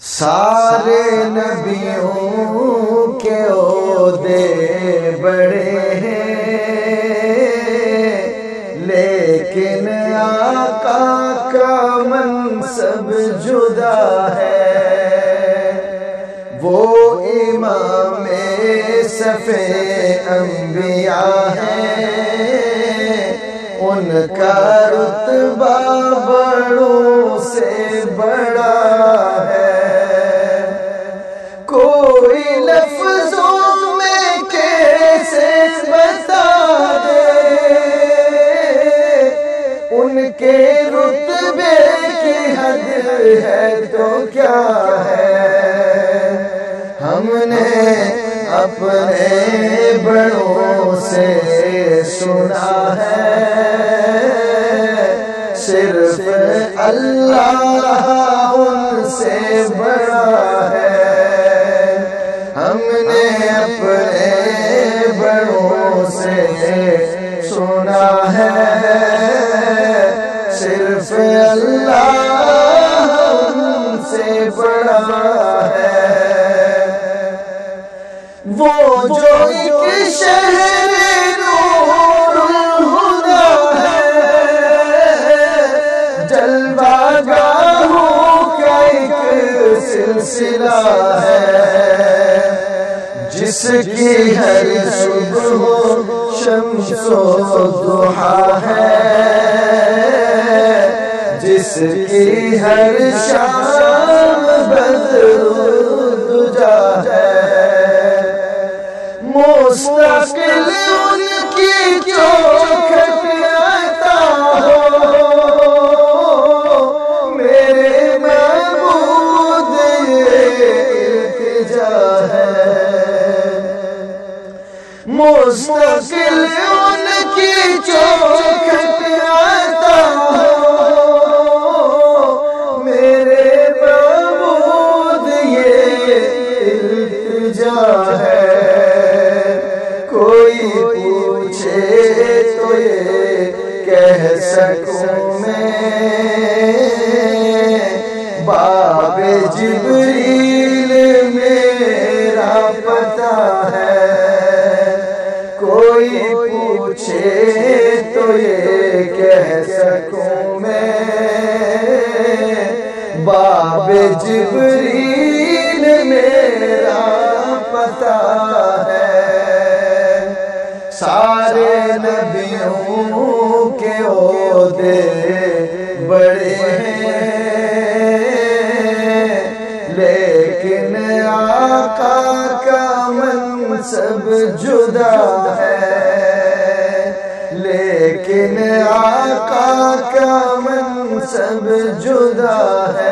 سارے نبیوں کے عہدے بڑے ہیں، لیکن آقا کا منصب جدا ہے۔ وہ امام صف انبیاء ہیں، ان کا رتبہ بڑوں سے بڑا ہے۔ کوئی لفظوں میں کیسے بتا دے ان کے رتبے کی حد ہے تو کیا ہے۔ ہم نے اپنے بڑوں سے سنا ہے، صرف اللہ ان سے بڑا ہے۔ ہم نے اپنے بڑوں سے سنا ہے، صرف اللہ ان سے بڑا ہے۔ وہ جو ایک شہر نور الہدیٰ ہے، جلوہ گاہوں کا ایک سلسلہ ہے، جس کی ہر صبح شمس و ضحیٰ ہے، جس کی ہر شام بدر و دجا ہے۔ مستقل ان کی چوکھٹ عطا ہو، میرے معبود یہ التجا ہے۔ مستقل ان کی چوکھٹ عطا ہو، میرے معبود یہ التجا ہے۔ کوئی پوچھے تو یہ کہہ سکوں میں، باب جبریل میرا پتہ ہے۔ کوئی پوچھے تو یہ کہہ سکوں میں، باب جبریل میرا پتہ ہے۔ سارے نبیوں کے عہدے بڑے ہیں، لیکن آقا کا منصب جدا ہے، لیکن آقا کا منصب جدا ہے۔